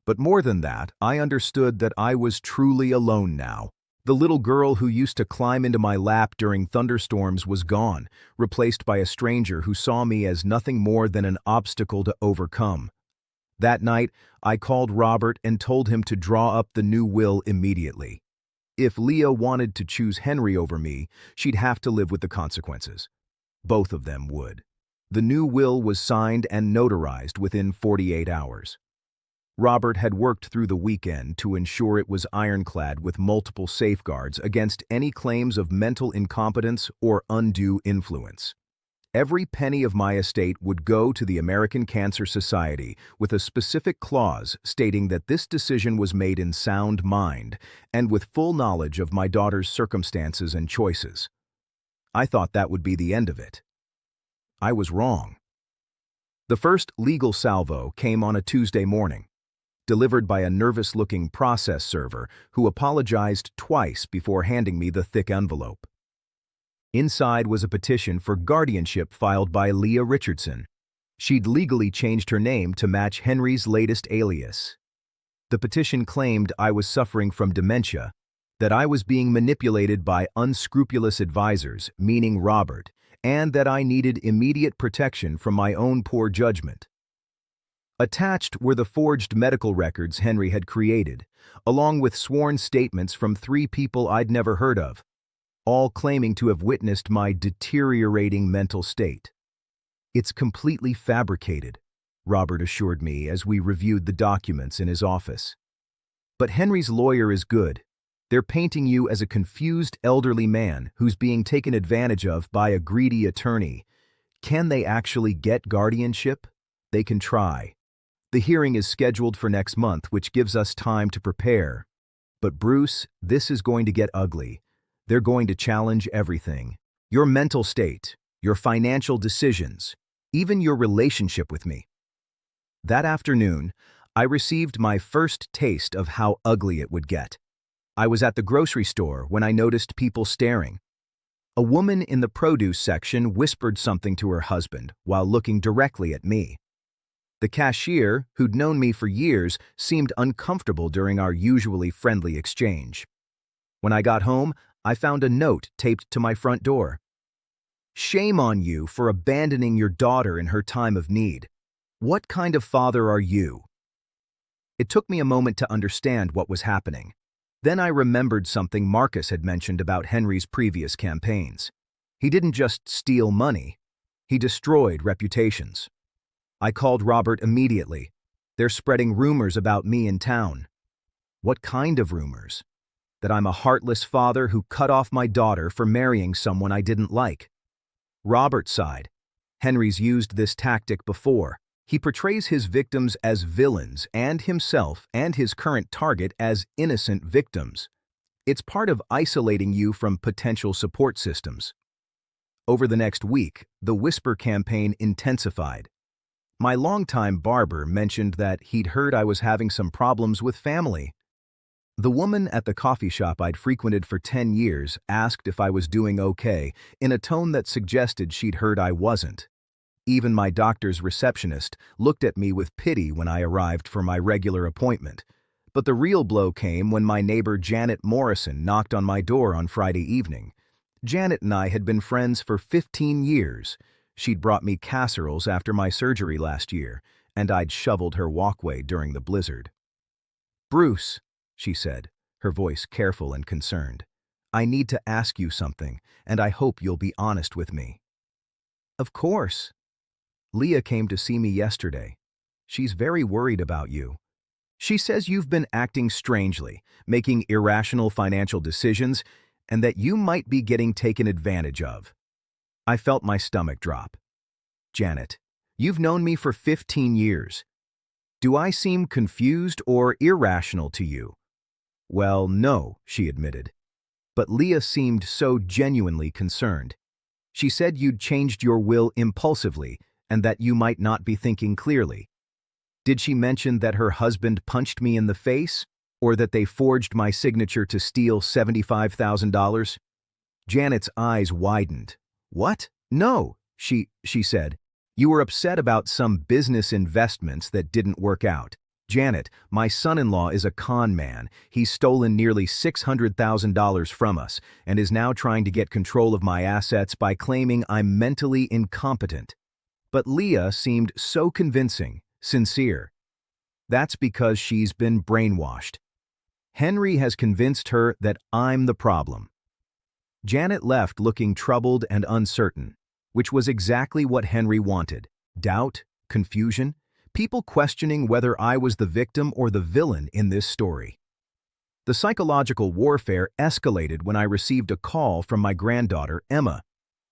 But more than that, I understood that I was truly alone now. The little girl who used to climb into my lap during thunderstorms was gone, replaced by a stranger who saw me as nothing more than an obstacle to overcome. That night, I called Robert and told him to draw up the new will immediately. If Leah wanted to choose Henry over me, she'd have to live with the consequences. Both of them would. The new will was signed and notarized within 48 hours. Robert had worked through the weekend to ensure it was ironclad with multiple safeguards against any claims of mental incompetence or undue influence. Every penny of my estate would go to the American Cancer Society with a specific clause stating that this decision was made in sound mind and with full knowledge of my daughter's circumstances and choices. I thought that would be the end of it. I was wrong. The first legal salvo came on a Tuesday morning, delivered by a nervous-looking process server who apologized twice before handing me the thick envelope. Inside was a petition for guardianship filed by Leah Richardson. She'd legally changed her name to match Henry's latest alias. The petition claimed I was suffering from dementia, that I was being manipulated by unscrupulous advisors, meaning Robert, and that I needed immediate protection from my own poor judgment. Attached were the forged medical records Henry had created, along with sworn statements from 3 people I'd never heard of, all claiming to have witnessed my deteriorating mental state. It's completely fabricated, Robert assured me as we reviewed the documents in his office. But Henry's lawyer is good. They're painting you as a confused elderly man who's being taken advantage of by a greedy attorney. Can they actually get guardianship? They can try. The hearing is scheduled for next month, which gives us time to prepare. But Bruce, this is going to get ugly. They're going to challenge everything. Your mental state, your financial decisions, even your relationship with me. That afternoon, I received my first taste of how ugly it would get. I was at the grocery store when I noticed people staring. A woman in the produce section whispered something to her husband while looking directly at me. The cashier, who'd known me for years, seemed uncomfortable during our usually friendly exchange. When I got home, I found a note taped to my front door. "Shame on you for abandoning your daughter in her time of need. What kind of father are you?" It took me a moment to understand what was happening. Then I remembered something Marcus had mentioned about Henry's previous campaigns. He didn't just steal money, he destroyed reputations. I called Robert immediately. "They're spreading rumors about me in town." "What kind of rumors?" "That I'm a heartless father who cut off my daughter for marrying someone I didn't like." Robert sighed. "Henry's used this tactic before. He portrays his victims as villains and himself and his current target as innocent victims. It's part of isolating you from potential support systems." Over the next week, the whisper campaign intensified. My longtime barber mentioned that he'd heard I was having some problems with family. The woman at the coffee shop I'd frequented for 10 years asked if I was doing okay, in a tone that suggested she'd heard I wasn't. Even my doctor's receptionist looked at me with pity when I arrived for my regular appointment. But the real blow came when my neighbor Janet Morrison knocked on my door on Friday evening. Janet and I had been friends for 15 years. She'd brought me casseroles after my surgery last year, and I'd shoveled her walkway during the blizzard. "Bruce," she said, her voice careful and concerned, "I need to ask you something, and I hope you'll be honest with me." "Of course." "Leah came to see me yesterday. She's very worried about you. She says you've been acting strangely, making irrational financial decisions, and that you might be getting taken advantage of." I felt my stomach drop. "Janet, you've known me for 15 years. Do I seem confused or irrational to you?" "Well, no," she admitted. But Leah seemed so genuinely concerned. She said you'd changed your will impulsively and that you might not be thinking clearly. Did she mention that her husband punched me in the face, or that they forged my signature to steal $75,000? Janet's eyes widened. "What? No," she said. "You were upset about some business investments that didn't work out. Janet, my son-in-law is a con man. He's stolen nearly $600,000 from us and is now trying to get control of my assets by claiming I'm mentally incompetent." But Leah seemed so convincing, sincere. "That's because she's been brainwashed. Henry has convinced her that I'm the problem." Janet left looking troubled and uncertain, which was exactly what Henry wanted. Doubt, confusion, people questioning whether I was the victim or the villain in this story. The psychological warfare escalated when I received a call from my granddaughter, Emma.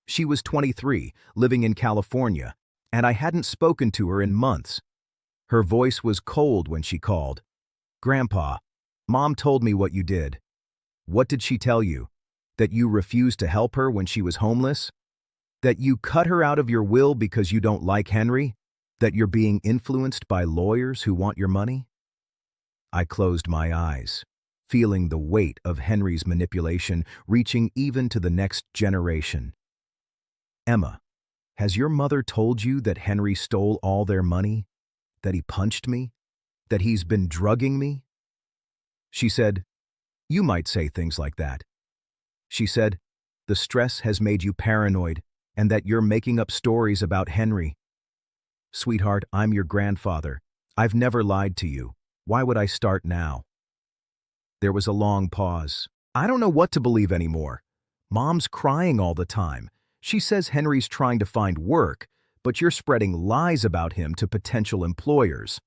She was 23, living in California, and I hadn't spoken to her in months. Her voice was cold when she called. "Grandpa, Mom told me what you did." "What did she tell you? That you refused to help her when she was homeless? That you cut her out of your will because you don't like Henry? That you're being influenced by lawyers who want your money?" I closed my eyes, feeling the weight of Henry's manipulation reaching even to the next generation. "Emma, has your mother told you that Henry stole all their money? That he punched me? That he's been drugging me?" She said, "You might say things like that." She said, "The stress has made you paranoid and that you're making up stories about Henry." "Sweetheart, I'm your grandfather. I've never lied to you. Why would I start now?" There was a long pause. "I don't know what to believe anymore. Mom's crying all the time. She says Henry's trying to find work, but you're spreading lies about him to potential employers."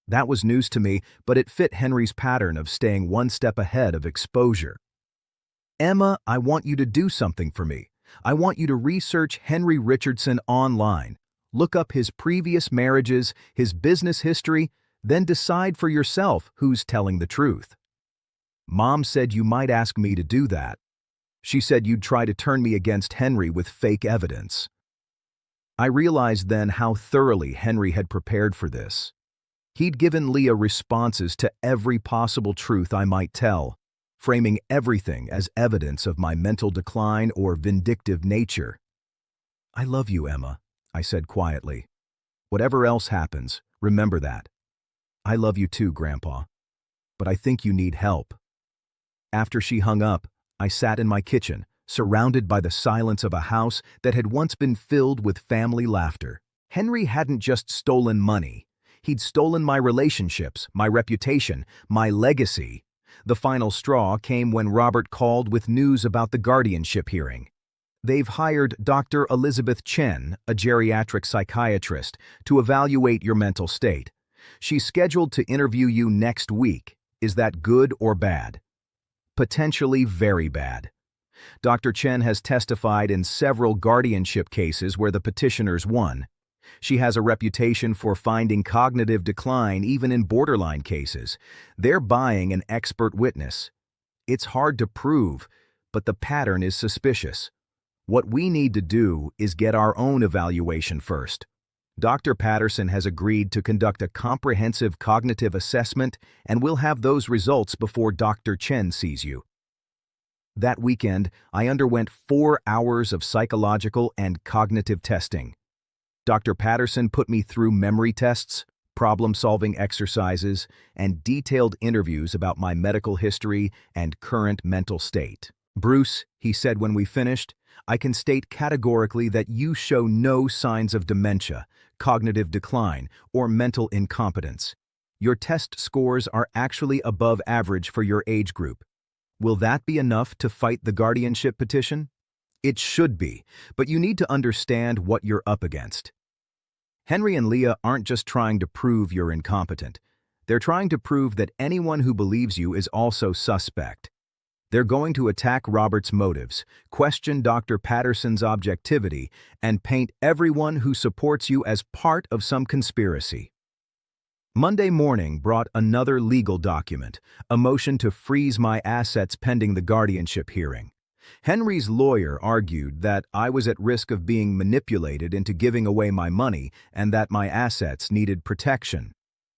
That was news to me, but it fit Henry's pattern of staying one step ahead of exposure. "Emma, I want you to do something for me. I want you to research Henry Richardson online. Look up his previous marriages, his business history, then decide for yourself who's telling the truth." "Mom said you might ask me to do that. She said you'd try to turn me against Henry with fake evidence." I realized then how thoroughly Henry had prepared for this. He'd given Leah responses to every possible truth I might tell, framing everything as evidence of my mental decline or vindictive nature. "I love you, Emma," I said quietly. "Whatever else happens, remember that. I love you too, Grandpa. But I think you need help." After she hung up, I sat in my kitchen, surrounded by the silence of a house that had once been filled with family laughter. Henry hadn't just stolen money. He'd stolen my relationships, my reputation, my legacy. The final straw came when Robert called with news about the guardianship hearing. "They've hired Dr. Elizabeth Chen, a geriatric psychiatrist, to evaluate your mental state. She's scheduled to interview you next week. Is that good or bad?" "Potentially very bad. Dr. Chen has testified in several guardianship cases where the petitioners won. She has a reputation for finding cognitive decline even in borderline cases. They're buying an expert witness. It's hard to prove, but the pattern is suspicious. What we need to do is get our own evaluation first. Dr. Patterson has agreed to conduct a comprehensive cognitive assessment, and we'll have those results before Dr. Chen sees you." That weekend, I underwent 4 hours of psychological and cognitive testing. Dr. Patterson put me through memory tests, problem-solving exercises, and detailed interviews about my medical history and current mental state. "Bruce," he said when we finished, "I can state categorically that you show no signs of dementia, cognitive decline, or mental incompetence. Your test scores are actually above average for your age group. Will that be enough to fight the guardianship petition?" "It should be, but you need to understand what you're up against. Henry and Leah aren't just trying to prove you're incompetent. They're trying to prove that anyone who believes you is also suspect. They're going to attack Robert's motives, question Dr. Patterson's objectivity, and paint everyone who supports you as part of some conspiracy." Monday morning brought another legal document, a motion to freeze my assets pending the guardianship hearing. Henry's lawyer argued that I was at risk of being manipulated into giving away my money and that my assets needed protection.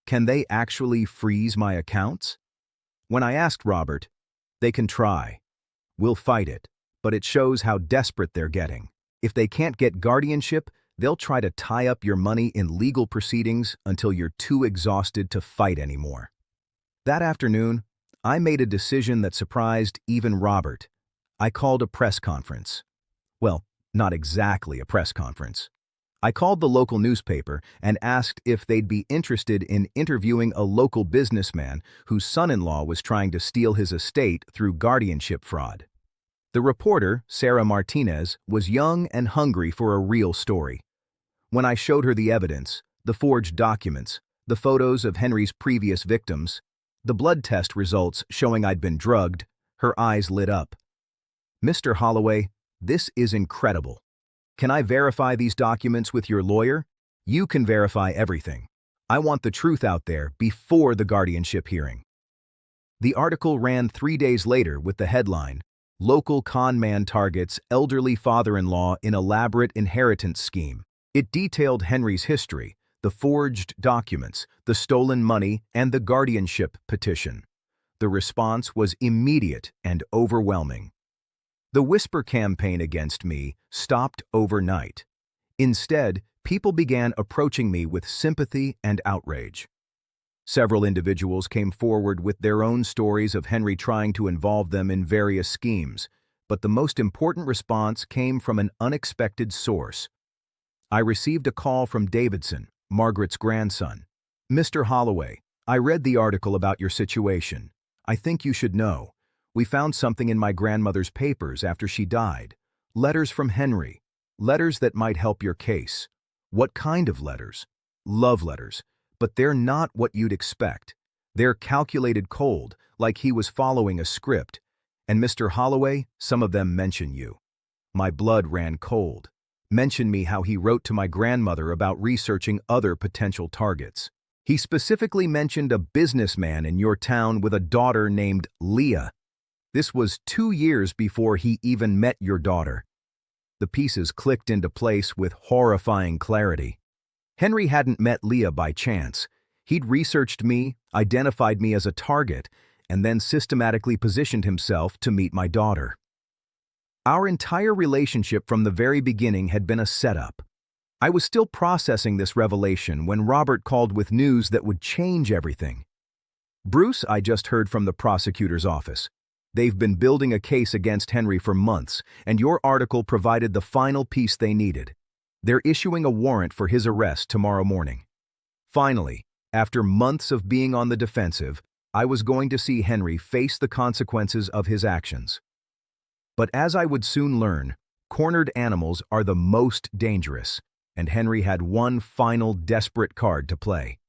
"Can they actually freeze my accounts?" When I asked Robert, "They can try. We'll fight it, but it shows how desperate they're getting. If they can't get guardianship, they'll try to tie up your money in legal proceedings until you're too exhausted to fight anymore." That afternoon, I made a decision that surprised even Robert. I called a press conference. Well, not exactly a press conference. I called the local newspaper and asked if they'd be interested in interviewing a local businessman whose son-in-law was trying to steal his estate through guardianship fraud. The reporter, Sarah Martinez, was young and hungry for a real story. When I showed her the evidence, the forged documents, the photos of Henry's previous victims, the blood test results showing I'd been drugged, her eyes lit up. "Mr. Holloway, this is incredible. Can I verify these documents with your lawyer?" "You can verify everything. I want the truth out there before the guardianship hearing." The article ran 3 days later with the headline, "Local con man targets elderly father-in-law in elaborate inheritance scheme." It detailed Henry's history, the forged documents, the stolen money, and the guardianship petition. The response was immediate and overwhelming. The whisper campaign against me stopped overnight. Instead, people began approaching me with sympathy and outrage. Several individuals came forward with their own stories of Henry trying to involve them in various schemes, but the most important response came from an unexpected source. I received a call from Davidson, Margaret's grandson. "Mr. Holloway, I read the article about your situation. I think you should know. We found something in my grandmother's papers after she died. Letters from Henry. Letters that might help your case." "What kind of letters?" "Love letters. But they're not what you'd expect. They're calculated cold, like he was following a script. And Mr. Holloway, some of them mention you." My blood ran cold. "Mention me how he wrote to my grandmother about researching other potential targets. He specifically mentioned a businessman in your town with a daughter named Leah. This was 2 years before he even met your daughter." The pieces clicked into place with horrifying clarity. Henry hadn't met Leah by chance. He'd researched me, identified me as a target, and then systematically positioned himself to meet my daughter. Our entire relationship from the very beginning had been a setup. I was still processing this revelation when Robert called with news that would change everything. "Bruce, I just heard from the prosecutor's office. They've been building a case against Henry for months, and your article provided the final piece they needed. They're issuing a warrant for his arrest tomorrow morning." Finally, after months of being on the defensive, I was going to see Henry face the consequences of his actions. But as I would soon learn, cornered animals are the most dangerous, and Henry had one final desperate card to play.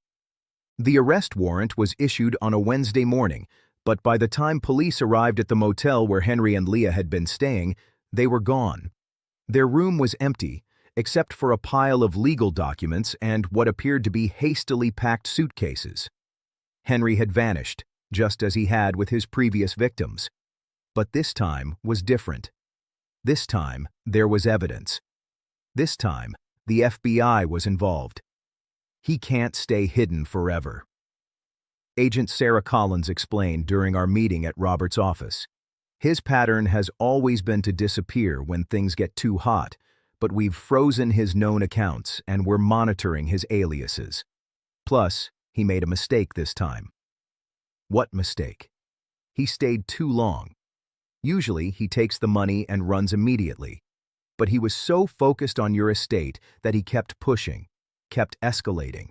The arrest warrant was issued on a Wednesday morning, but by the time police arrived at the motel where Henry and Leah had been staying, they were gone. Their room was empty, except for a pile of legal documents and what appeared to be hastily packed suitcases. Henry had vanished, just as he had with his previous victims. But this time was different. This time, there was evidence. This time, the FBI was involved. He can't stay hidden forever. Agent Sarah Collins explained during our meeting at Robert's office. His pattern has always been to disappear when things get too hot, but we've frozen his known accounts and we're monitoring his aliases. Plus, he made a mistake this time. What mistake? He stayed too long. Usually, he takes the money and runs immediately. But he was so focused on your estate that he kept pushing, kept escalating.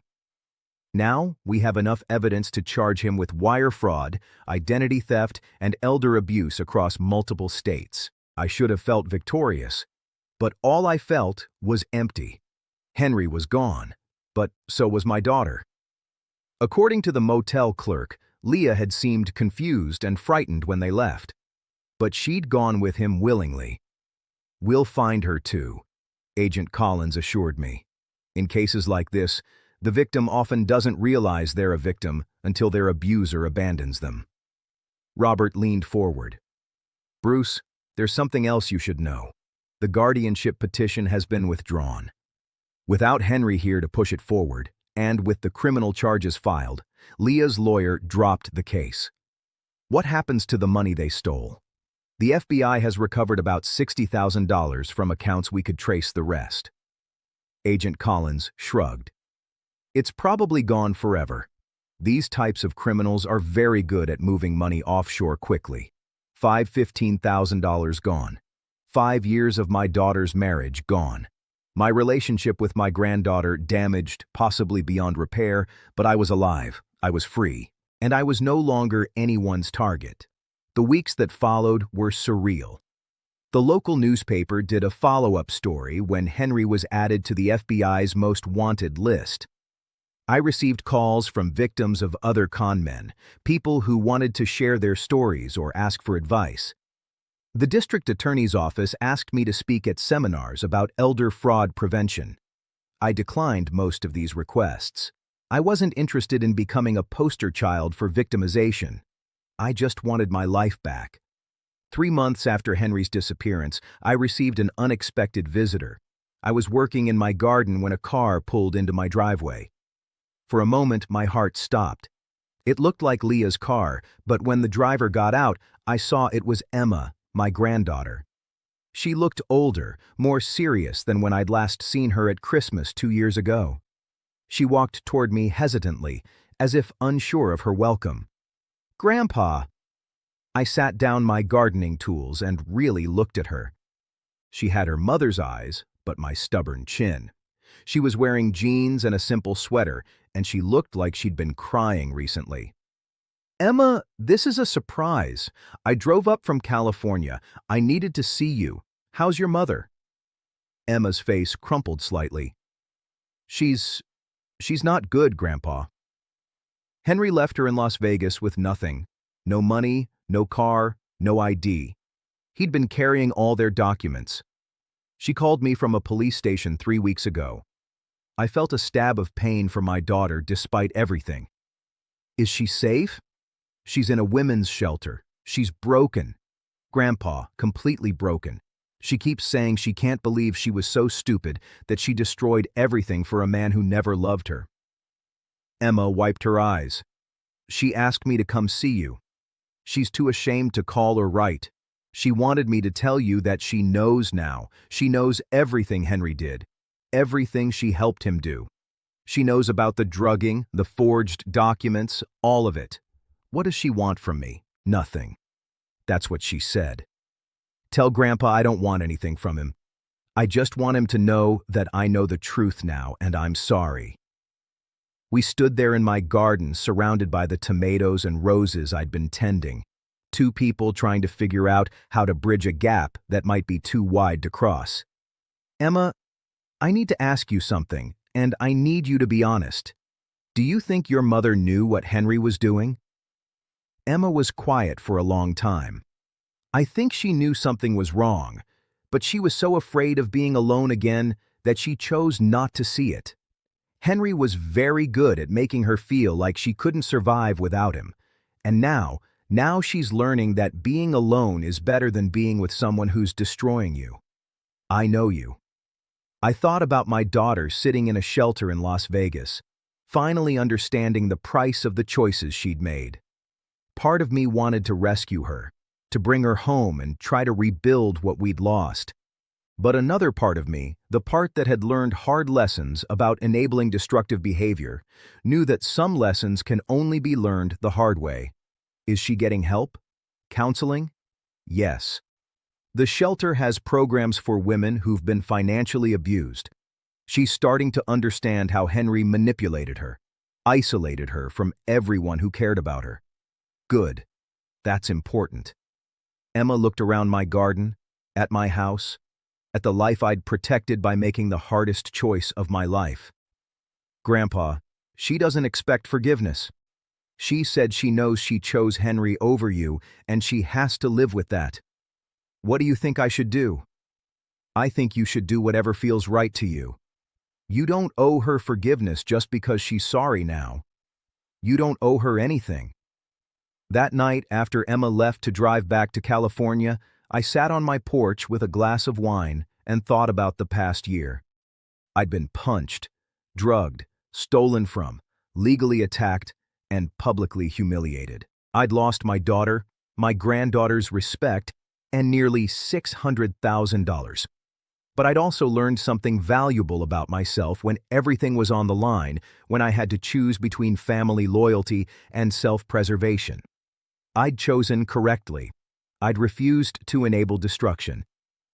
Now, we have enough evidence to charge him with wire fraud, identity theft, and elder abuse across multiple states. I should have felt victorious, but all I felt was empty. Henry was gone, but so was my daughter. According to the motel clerk, Leah had seemed confused and frightened when they left. But she'd gone with him willingly. "We'll find her too," Agent Collins assured me. In cases like this, the victim often doesn't realize they're a victim until their abuser abandons them. Robert leaned forward. "Bruce, there's something else you should know. The guardianship petition has been withdrawn. Without Henry here to push it forward, and with the criminal charges filed, Leah's lawyer dropped the case. What happens to the money they stole? The FBI has recovered about $60,000 from accounts we could trace the rest." Agent Collins shrugged. "It's probably gone forever. These types of criminals are very good at moving money offshore quickly. $15,000 gone. 5 years of my daughter's marriage gone. My relationship with my granddaughter damaged, possibly beyond repair, but I was alive, I was free, and I was no longer anyone's target. The weeks that followed were surreal. The local newspaper did a follow-up story when Henry was added to the FBI's most wanted list. I received calls from victims of other con men, people who wanted to share their stories or ask for advice. The district attorney's office asked me to speak at seminars about elder fraud prevention. I declined most of these requests. I wasn't interested in becoming a poster child for victimization. I just wanted my life back. 3 months after Henry's disappearance, I received an unexpected visitor. I was working in my garden when a car pulled into my driveway. For a moment, my heart stopped. It looked like Leah's car, but when the driver got out, I saw it was Emma, my granddaughter. She looked older, more serious than when I'd last seen her at Christmas 2 years ago. She walked toward me hesitantly, as if unsure of her welcome. "Grandpa!" I sat down my gardening tools and really looked at her. She had her mother's eyes, but my stubborn chin. She was wearing jeans and a simple sweater, and she looked like she'd been crying recently. "Emma, this is a surprise. I drove up from California. I needed to see you. How's your mother?" Emma's face crumpled slightly. She's not good, Grandpa." Henry left her in Las Vegas with nothing. No money, no car, no ID. He'd been carrying all their documents. She called me from a police station 3 weeks ago. I felt a stab of pain for my daughter despite everything. "Is she safe?" "She's in a women's shelter. She's broken. Grandpa, completely broken. She keeps saying she can't believe she was so stupid that she destroyed everything for a man who never loved her. Emma wiped her eyes. She asked me to come see you. She's too ashamed to call or write. She wanted me to tell you that she knows now. She knows everything Henry did, everything she helped him do. She knows about the drugging, the forged documents, all of it. What does she want from me? Nothing. That's what she said. Tell Grandpa I don't want anything from him. I just want him to know that I know the truth now, and I'm sorry. We stood there in my garden, surrounded by the tomatoes and roses I'd been tending. Two people trying to figure out how to bridge a gap that might be too wide to cross. Emma, I need to ask you something, and I need you to be honest. Do you think your mother knew what Henry was doing? Emma was quiet for a long time. I think she knew something was wrong, but she was so afraid of being alone again that she chose not to see it. Henry was very good at making her feel like she couldn't survive without him, and now she's learning that being alone is better than being with someone who's destroying you. I know you. I thought about my daughter sitting in a shelter in Las Vegas, finally understanding the price of the choices she'd made. Part of me wanted to rescue her, to bring her home and try to rebuild what we'd lost. But another part of me, the part that had learned hard lessons about enabling destructive behavior, knew that some lessons can only be learned the hard way. Is she getting help? Counseling? Yes. The shelter has programs for women who've been financially abused. She's starting to understand how Henry manipulated her, isolated her from everyone who cared about her. Good. That's important. Emma looked around my garden, at my house, at the life I'd protected by making the hardest choice of my life. Grandpa, she doesn't expect forgiveness. She said she knows she chose Henry over you, and she has to live with that. What do you think I should do? I think you should do whatever feels right to you. You don't owe her forgiveness just because she's sorry now. You don't owe her anything. That night, after Emma left to drive back to California, I sat on my porch with a glass of wine and thought about the past year. I'd been punched, drugged, stolen from, legally attacked, and publicly humiliated. I'd lost my daughter, my granddaughter's respect, and nearly $600,000. But I'd also learned something valuable about myself when everything was on the line, when I had to choose between family loyalty and self-preservation. I'd chosen correctly. I'd refused to enable destruction,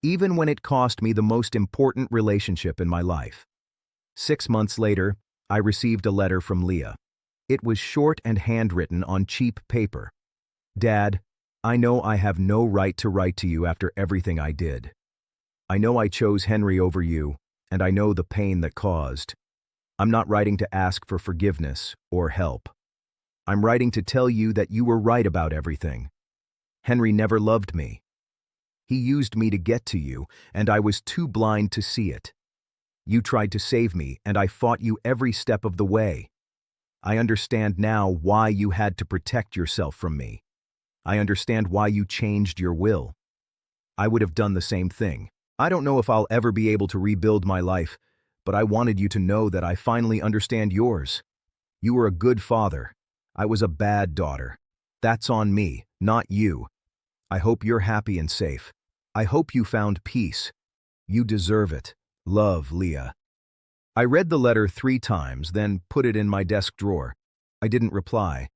even when it cost me the most important relationship in my life. 6 months later, I received a letter from Leah. It was short and handwritten on cheap paper. Dad, I know I have no right to write to you after everything I did. I know I chose Henry over you, and I know the pain that caused. I'm not writing to ask for forgiveness or help. I'm writing to tell you that you were right about everything. Henry never loved me. He used me to get to you, and I was too blind to see it. You tried to save me, and I fought you every step of the way. I understand now why you had to protect yourself from me. I understand why you changed your will. I would have done the same thing. I don't know if I'll ever be able to rebuild my life, but I wanted you to know that I finally understand yours. You were a good father. I was a bad daughter. That's on me, not you. I hope you're happy and safe. I hope you found peace. You deserve it. Love, Leah. I read the letter 3 times, then put it in my desk drawer. I didn't reply.